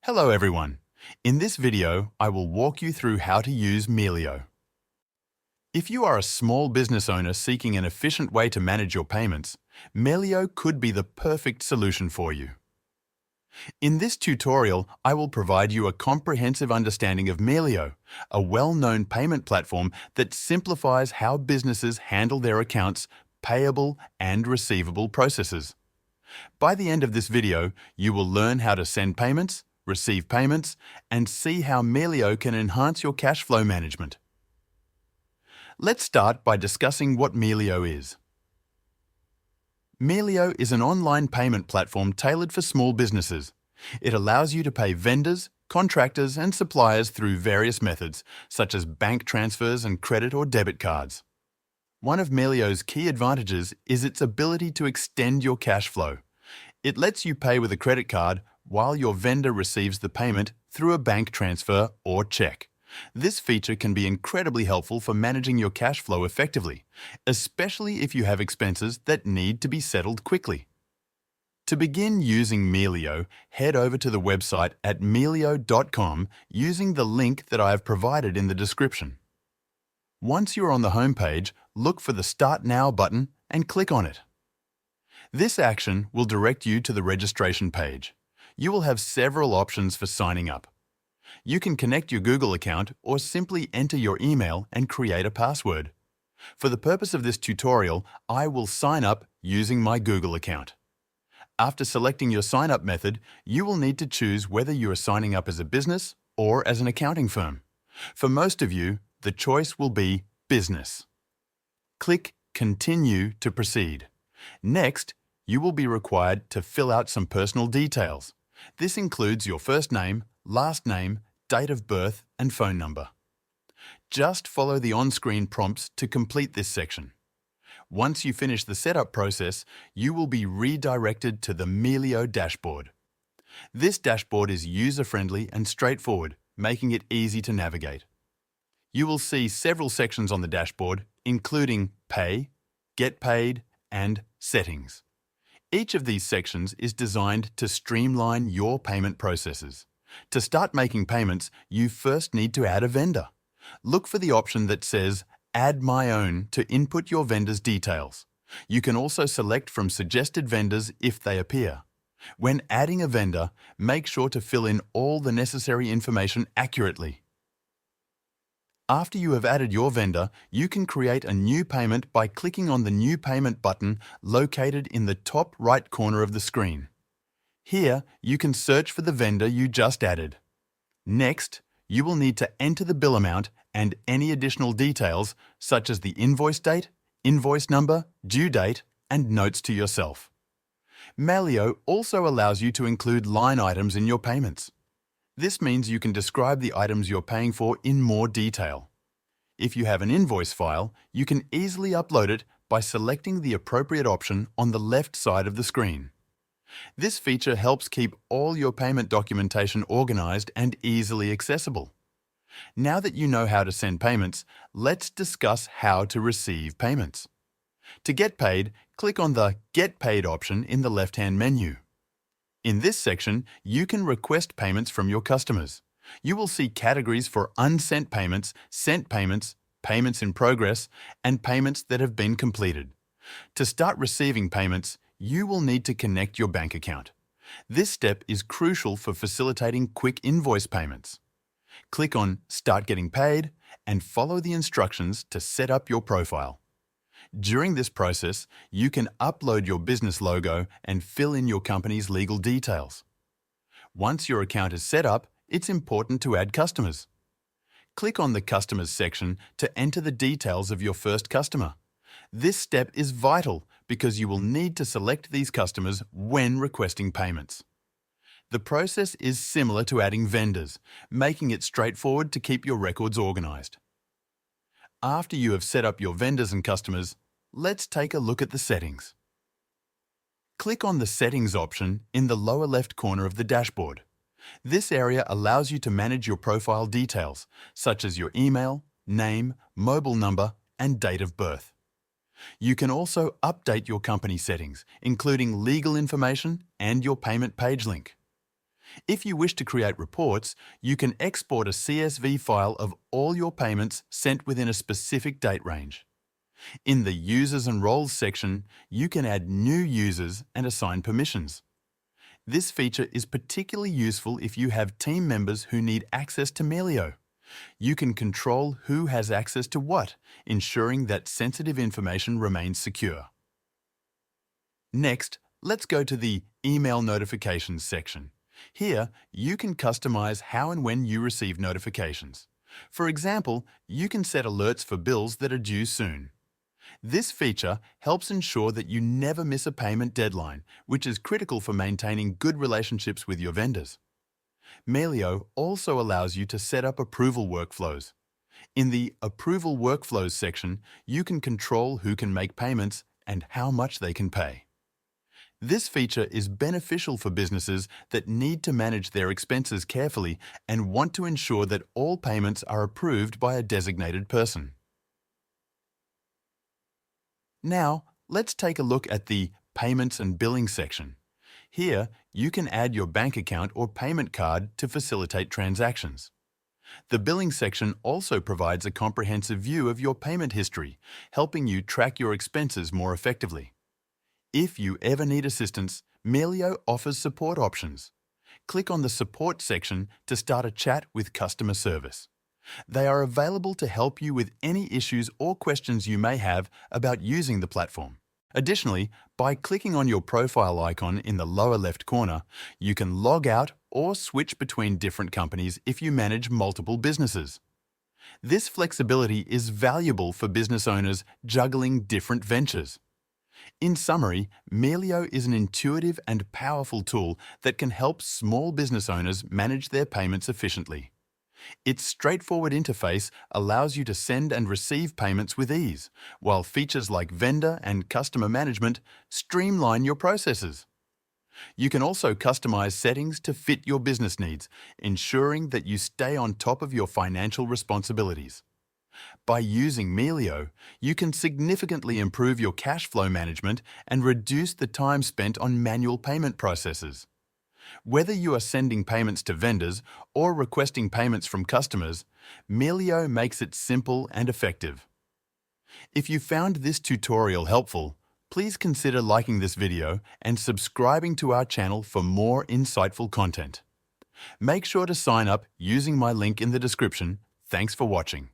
Hello everyone. In this video, I will walk you through how to use Melio. If you are a small business owner seeking an efficient way to manage your payments, Melio could be the perfect solution for you. In this tutorial, I will provide you a comprehensive understanding of Melio, a well-known payment platform that simplifies how businesses handle their accounts, payable and receivable processes. By the end of this video, you will learn how to send payments, receive payments, and see how Melio can enhance your cash flow management. Let's start by discussing what Melio is. Melio is an online payment platform tailored for small businesses. It allows you to pay vendors, contractors, and suppliers through various methods, such as bank transfers and credit or debit cards. One of Melio's key advantages is its ability to extend your cash flow. It lets you pay with a credit card while your vendor receives the payment through a bank transfer or check. This feature can be incredibly helpful for managing your cash flow effectively, especially if you have expenses that need to be settled quickly. To begin using Melio, head over to the website at melio.com using the link that I have provided in the description. Once you're on the home page, look for the Start Now button and click on it. This action will direct you to the registration page. You will have several options for signing up. You can connect your Google account or simply enter your email and create a password. For the purpose of this tutorial, I will sign up using my Google account. After selecting your sign-up method, you will need to choose whether you are signing up as a business or as an accounting firm. For most of you, the choice will be Business. Click Continue to proceed. Next, you will be required to fill out some personal details. This includes your first name, last name, date of birth, and phone number. Just follow the on-screen prompts to complete this section. Once you finish the setup process, you will be redirected to the Melio dashboard. This dashboard is user-friendly and straightforward, making it easy to navigate. You will see several sections on the dashboard, including Pay, Get Paid, and Settings. Each of these sections is designed to streamline your payment processes. To start making payments, you first need to add a vendor. Look for the option that says Add My Own to input your vendor's details. You can also select from suggested vendors if they appear. When adding a vendor, make sure to fill in all the necessary information accurately. After you have added your vendor, you can create a new payment by clicking on the New Payment button located in the top right corner of the screen. Here, you can search for the vendor you just added. Next, you will need to enter the bill amount and any additional details such as the invoice date, invoice number, due date, and notes to yourself. Melio also allows you to include line items in your payments. This means you can describe the items you're paying for in more detail. If you have an invoice file, you can easily upload it by selecting the appropriate option on the left side of the screen. This feature helps keep all your payment documentation organized and easily accessible. Now that you know how to send payments, let's discuss how to receive payments. To get paid, click on the Get Paid option in the left-hand menu. In this section, you can request payments from your customers. You will see categories for unsent payments, sent payments, payments in progress, and payments that have been completed. To start receiving payments, you will need to connect your bank account. This step is crucial for facilitating quick invoice payments. Click on Start Getting Paid and follow the instructions to set up your profile. During this process, you can upload your business logo and fill in your company's legal details. Once your account is set up, it's important to add customers. Click on the Customers section to enter the details of your first customer. This step is vital because you will need to select these customers when requesting payments. The process is similar to adding vendors, making it straightforward to keep your records organized. After you have set up your vendors and customers, let's take a look at the settings. Click on the Settings option in the lower left corner of the dashboard. This area allows you to manage your profile details, such as your email, name, mobile number, and date of birth. You can also update your company settings, including legal information and your payment page link. If you wish to create reports, you can export a CSV file of all your payments sent within a specific date range. In the Users and Roles section, you can add new users and assign permissions. This feature is particularly useful if you have team members who need access to Melio. You can control who has access to what, ensuring that sensitive information remains secure. Next, let's go to the Email Notifications section. Here, you can customize how and when you receive notifications. For example, you can set alerts for bills that are due soon. This feature helps ensure that you never miss a payment deadline, which is critical for maintaining good relationships with your vendors. Melio also allows you to set up approval workflows. In the Approval Workflows section, you can control who can make payments and how much they can pay. This feature is beneficial for businesses that need to manage their expenses carefully and want to ensure that all payments are approved by a designated person. Now, let's take a look at the Payments and Billing section. Here, you can add your bank account or payment card to facilitate transactions. The Billing section also provides a comprehensive view of your payment history, helping you track your expenses more effectively. If you ever need assistance, Melio offers support options. Click on the Support section to start a chat with customer service. They are available to help you with any issues or questions you may have about using the platform. Additionally, by clicking on your profile icon in the lower left corner, you can log out or switch between different companies if you manage multiple businesses. This flexibility is valuable for business owners juggling different ventures. In summary, Melio is an intuitive and powerful tool that can help small business owners manage their payments efficiently. Its straightforward interface allows you to send and receive payments with ease, while features like vendor and customer management streamline your processes. You can also customize settings to fit your business needs, ensuring that you stay on top of your financial responsibilities. By using Melio, you can significantly improve your cash flow management and reduce the time spent on manual payment processes. Whether you are sending payments to vendors or requesting payments from customers, Melio makes it simple and effective. If you found this tutorial helpful, please consider liking this video and subscribing to our channel for more insightful content. Make sure to sign up using my link in the description. Thanks for watching.